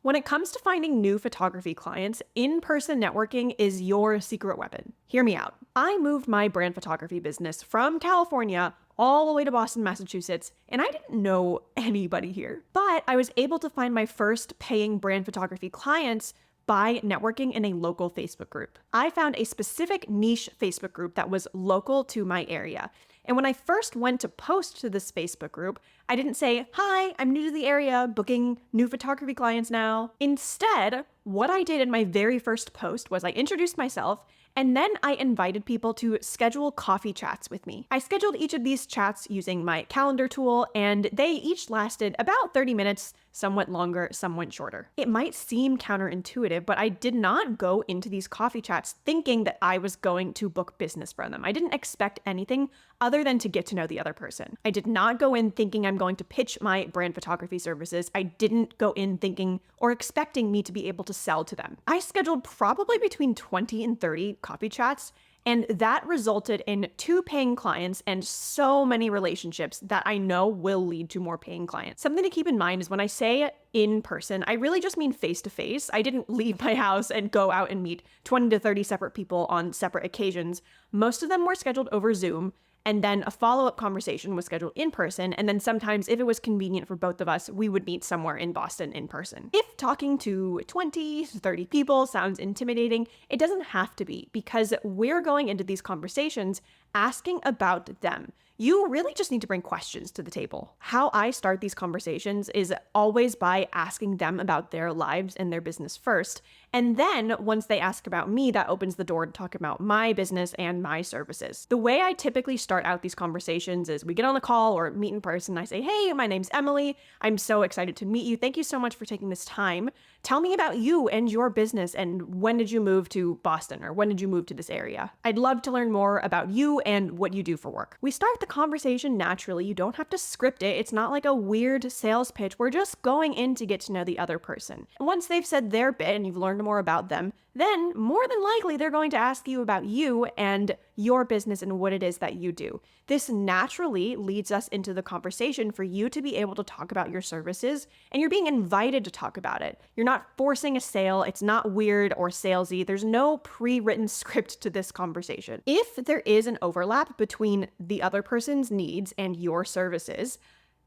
When it comes to finding new photography clients, in-person networking is your secret weapon. Hear me out. I moved my brand photography business from California all the way to Boston, Massachusetts, and I didn't know anybody here. But I was able to find my first paying brand photography clients by networking in a local Facebook group. I found a specific niche Facebook group that was local to my area. And when I first went to post to this Facebook group, I didn't say, "Hi, I'm new to the area, booking new photography clients now." Instead, what I did in my very first post was I introduced myself and then I invited people to schedule coffee chats with me. I scheduled each of these chats using my calendar tool, and they each lasted about 30 minutes, some went longer, some went shorter. It might seem counterintuitive, but I did not go into these coffee chats thinking that I was going to book business from them. I didn't expect anything other than to get to know the other person. I did not go in thinking I'm going to pitch my brand photography services. I didn't go in thinking or expecting me to be able to sell to them. I scheduled probably between 20 and 30 coffee chats, and that resulted in 2 paying clients and so many relationships that I know will lead to more paying clients. Something to keep in mind is when I say in person, I really just mean face to face. I didn't leave my house and go out and meet 20 to 30 separate people on separate occasions. Most of them were scheduled over Zoom. And then a follow-up conversation was scheduled in person. And then sometimes, if it was convenient for both of us, we would meet somewhere in Boston in person. If talking to 20 to 30 people sounds intimidating, it doesn't have to be, because we're going into these conversations asking about them. You really just need to bring questions to the table. How I start these conversations is always by asking them about their lives and their business first. And then once they ask about me, that opens the door to talk about my business and my services. The way I typically start out these conversations is we get on a call or meet in person. I say, "Hey, my name's Emily. I'm so excited to meet you. Thank you so much for taking this time. Tell me about you and your business, and when did you move to Boston, or when did you move to this area? I'd love to learn more about you and what you do for work." We start the conversation naturally. You don't have to script it. It's not like a weird sales pitch. We're just going in to get to know the other person. And once they've said their bit and you've learned more about them, then more than likely they're going to ask you about you and your business and what it is that you do. This naturally leads us into the conversation for you to be able to talk about your services, and you're being invited to talk about it. You're not forcing a sale. It's not weird or salesy. There's no pre-written script to this conversation. If there is an overlap between the other person's needs and your services,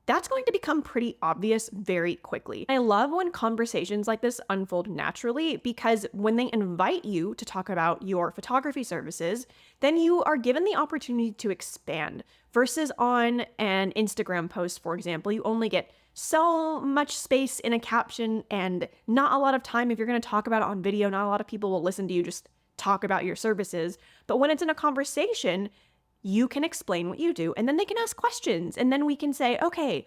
that's going to become pretty obvious very quickly. I love when conversations like this unfold naturally, because when they invite you to talk about your photography services, then you are given the opportunity to expand. Versus on an Instagram post, for example, you only get so much space in a caption and not a lot of time if you're going to talk about it on video. Not a lot of people will listen to you just talk about your services. But when it's in a conversation, you can explain what you do, and then they can ask questions. And then we can say, okay,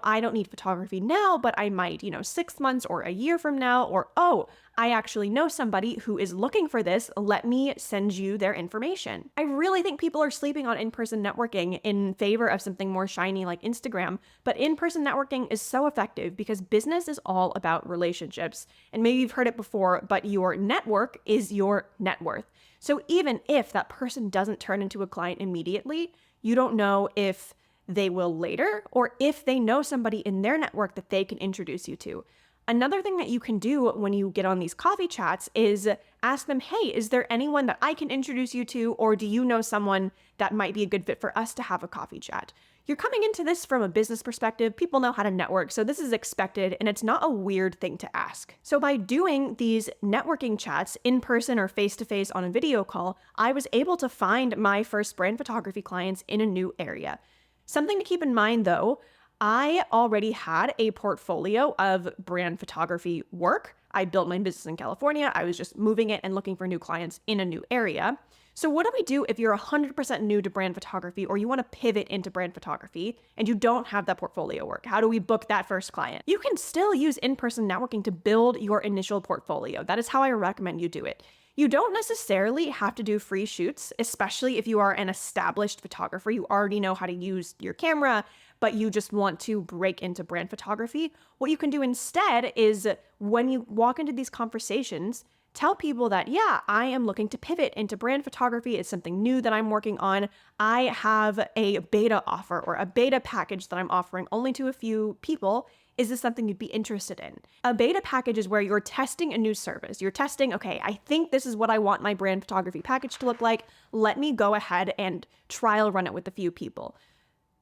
I don't need photography now, but I might, 6 months or a year from now, or, oh, I actually know somebody who is looking for this. Let me send you their information. I really think people are sleeping on in-person networking in favor of something more shiny like Instagram, but in-person networking is so effective because business is all about relationships. And maybe you've heard it before, but your network is your net worth. So even if that person doesn't turn into a client immediately, you don't know if they will later, or if they know somebody in their network that they can introduce you to. Another thing that you can do when you get on these coffee chats is ask them, "Hey, is there anyone that I can introduce you to, or do you know someone that might be a good fit for us to have a coffee chat?" You're coming into this from a business perspective. People know how to network, so this is expected, and it's not a weird thing to ask. So by doing these networking chats in person or face-to-face on a video call, I was able to find my first brand photography clients in a new area. Something to keep in mind though, I already had a portfolio of brand photography work. I built my business in California. I was just moving it and looking for new clients in a new area. So what do we do if you're 100% new to brand photography, or you want to pivot into brand photography and you don't have that portfolio work? How do we book that first client? You can still use in-person networking to build your initial portfolio. That is how I recommend you do it. You don't necessarily have to do free shoots, especially if you are an established photographer. You already know how to use your camera, but you just want to break into brand photography. What you can do instead is, when you walk into these conversations, tell people that, yeah, I am looking to pivot into brand photography. It's something new that I'm working on. I have a beta offer or a beta package that I'm offering only to a few people. Is this something you'd be interested in? A beta package is where you're testing a new service. You're testing, okay, I think this is what I want my brand photography package to look like. Let me go ahead and trial run it with a few people.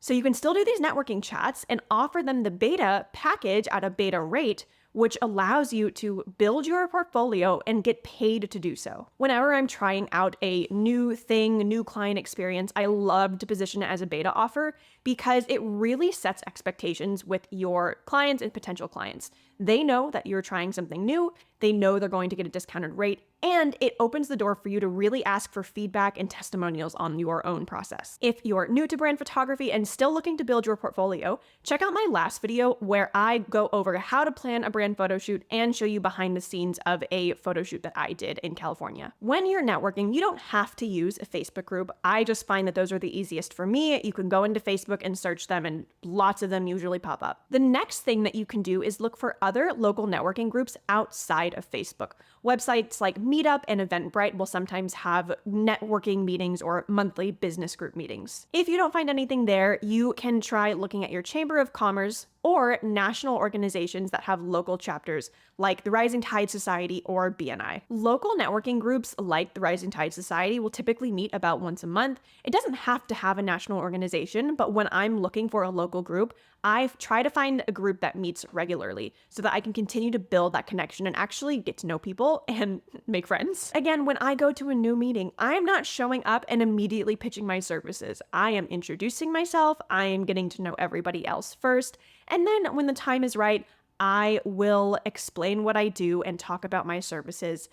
So you can still do these networking chats and offer them the beta package at a beta rate, which allows you to build your portfolio and get paid to do so. Whenever I'm trying out a new thing, new client experience, I love to position it as a beta offer because it really sets expectations with your clients and potential clients. They know that you're trying something new, they know they're going to get a discounted rate, and it opens the door for you to really ask for feedback and testimonials on your own process. If you're new to brand photography and still looking to build your portfolio, check out my last video where I go over how to plan a brand photo shoot and show you behind the scenes of a photo shoot that I did in California. When you're networking, you don't have to use a Facebook group. I just find that those are the easiest for me. You can go into Facebook and search them, and lots of them usually pop up. The next thing that you can do is look for other local networking groups outside of Facebook. Websites like Meetup and Eventbrite will sometimes have networking meetings or monthly business group meetings. If you don't find anything there, you can try looking at your Chamber of Commerce or national organizations that have local chapters like the Rising Tide Society or BNI. Local networking groups like the Rising Tide Society will typically meet about once a month. It doesn't have to have a national organization, but when I'm looking for a local group, I try to find a group that meets regularly so that I can continue to build that connection and actually get to know people and make friends. Again, when I go to a new meeting, I'm not showing up and immediately pitching my services. I am introducing myself, I am getting to know everybody else first, and then when the time is right, I will explain what I do and talk about my services.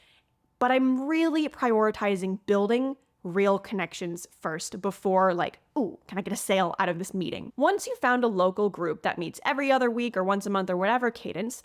But I'm really prioritizing building real connections first before like, ooh, can I get a sale out of this meeting? Once you've found a local group that meets every other week or once a month or whatever cadence,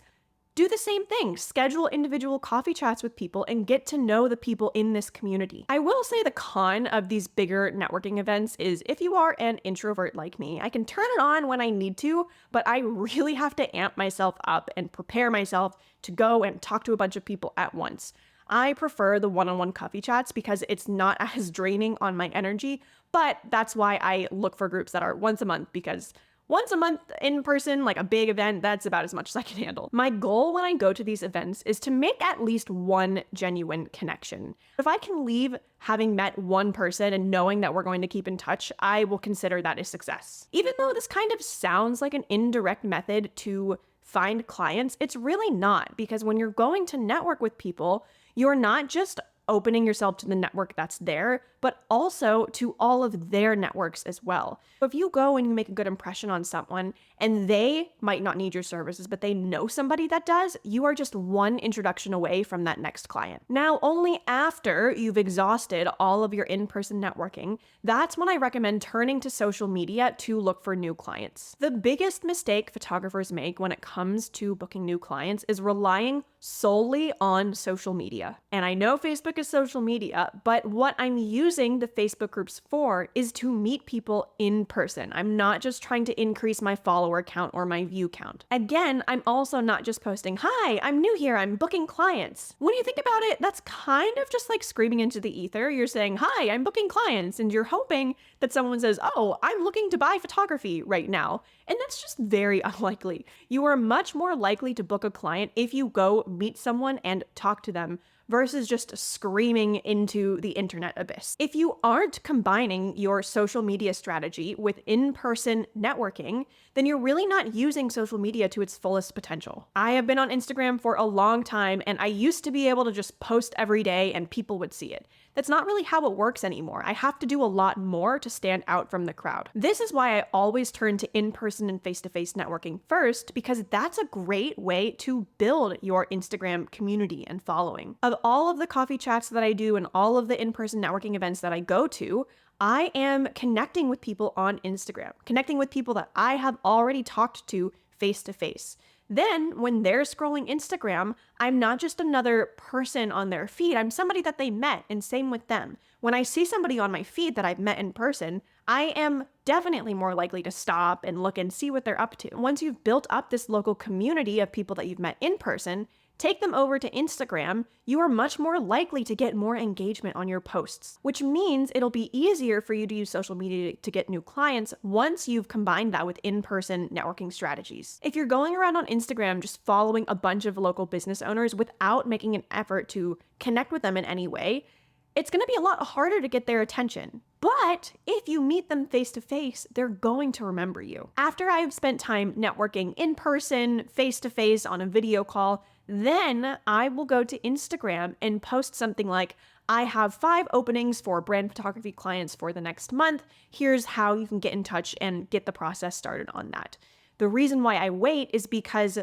do the same thing. Schedule individual coffee chats with people and get to know the people in this community. I will say the con of these bigger networking events is if you are an introvert like me, I can turn it on when I need to, but I really have to amp myself up and prepare myself to go and talk to a bunch of people at once. I prefer the one-on-one coffee chats because it's not as draining on my energy, but that's why I look for groups that are once a month, because once a month in person, like a big event, that's about as much as I can handle. My goal when I go to these events is to make at least one genuine connection. If I can leave having met one person and knowing that we're going to keep in touch, I will consider that a success. Even though this kind of sounds like an indirect method to find clients, it's really not, because when you're going to network with people, you're not just opening yourself to the network that's there, but also to all of their networks as well. If you go and you make a good impression on someone and they might not need your services, but they know somebody that does, you are just one introduction away from that next client. Now, only after you've exhausted all of your in-person networking, that's when I recommend turning to social media to look for new clients. The biggest mistake photographers make when it comes to booking new clients is relying solely on social media. And I know Facebook is social media, but what I'm using the Facebook groups for is to meet people in person. I'm not just trying to increase my follower count or my view count. Again, I'm also not just posting, "Hi, I'm new here, I'm booking clients." When you think about it, that's kind of just like screaming into the ether. You're saying, "Hi, I'm booking clients," and you're hoping that someone says, "Oh, I'm looking to buy photography right now." And that's just very unlikely. You are much more likely to book a client if you go meet someone and talk to them versus just screaming into the internet abyss. If you aren't combining your social media strategy with in-person networking, then you're really not using social media to its fullest potential. I have been on Instagram for a long time, and I used to be able to just post every day and people would see it. That's not really how it works anymore. I have to do a lot more to stand out from the crowd. This is why I always turn to in-person and face-to-face networking first, because that's a great way to build your Instagram community and following. Of all of the coffee chats that I do and all of the in-person networking events that I go to, I am connecting with people on Instagram, connecting with people that I have already talked to face-to-face. Then, when they're scrolling Instagram, I'm not just another person on their feed, I'm somebody that they met, and same with them. When I see somebody on my feed that I've met in person, I am definitely more likely to stop and look and see what they're up to. Once you've built up this local community of people that you've met in person, take them over to Instagram, you are much more likely to get more engagement on your posts, which means it'll be easier for you to use social media to get new clients once you've combined that with in-person networking strategies. If you're going around on Instagram just following a bunch of local business owners without making an effort to connect with them in any way, it's going to be a lot harder to get their attention. But if you meet them face to face, they're going to remember you. After I've spent time networking in person, face to face on a video call, then I will go to Instagram and post something like, I have 5 openings for brand photography clients for the next month. Here's how you can get in touch and get the process started on that. The reason why I wait is because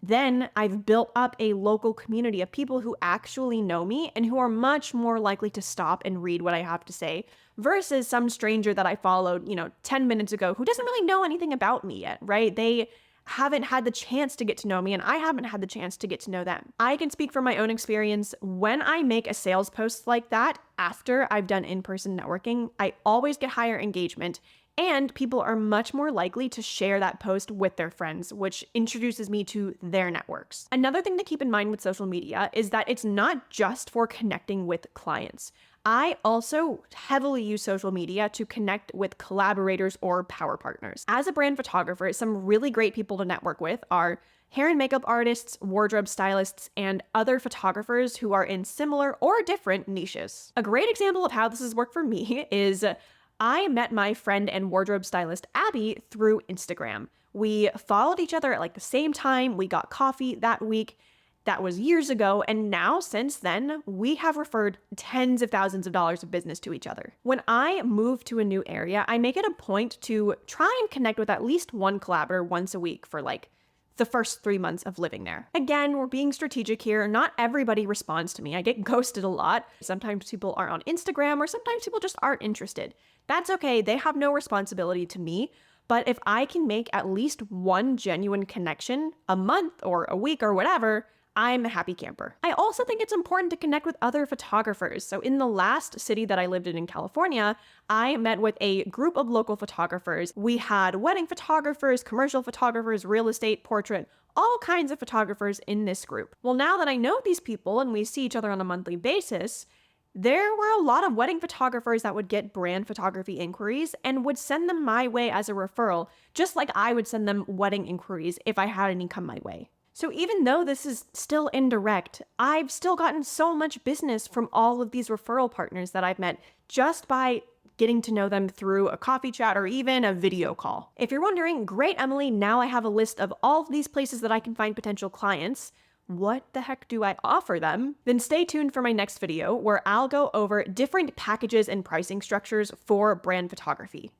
then I've built up a local community of people who actually know me and who are much more likely to stop and read what I have to say versus some stranger that I followed, 10 minutes ago who doesn't really know anything about me yet, right? They haven't had the chance to get to know me and I haven't had the chance to get to know them. I can speak from my own experience. When I make a sales post like that, after I've done in-person networking, I always get higher engagement and people are much more likely to share that post with their friends, which introduces me to their networks. Another thing to keep in mind with social media is that it's not just for connecting with clients. I also heavily use social media to connect with collaborators or power partners. As a brand photographer, some really great people to network with are hair and makeup artists, wardrobe stylists, and other photographers who are in similar or different niches. A great example of how this has worked for me is I met my friend and wardrobe stylist Abby through Instagram. We followed each other at the same time. We got coffee that week. That was years ago, and now since then, we have referred tens of thousands of dollars of business to each other. When I move to a new area, I make it a point to try and connect with at least one collaborator once a week for the first 3 months of living there. Again, we're being strategic here. Not everybody responds to me. I get ghosted a lot. Sometimes people aren't on Instagram or sometimes people just aren't interested. That's okay. They have no responsibility to me. But if I can make at least one genuine connection a month or a week or whatever, I'm a happy camper. I also think it's important to connect with other photographers. So in the last city that I lived in California, I met with a group of local photographers. We had wedding photographers, commercial photographers, real estate, portrait, all kinds of photographers in this group. Well, now that I know these people and we see each other on a monthly basis, there were a lot of wedding photographers that would get brand photography inquiries and would send them my way as a referral, just like I would send them wedding inquiries if I had any come my way. So even though this is still indirect, I've still gotten so much business from all of these referral partners that I've met just by getting to know them through a coffee chat or even a video call. If you're wondering, great, Emily, now I have a list of all of these places that I can find potential clients. What the heck do I offer them? Then stay tuned for my next video where I'll go over different packages and pricing structures for brand photography.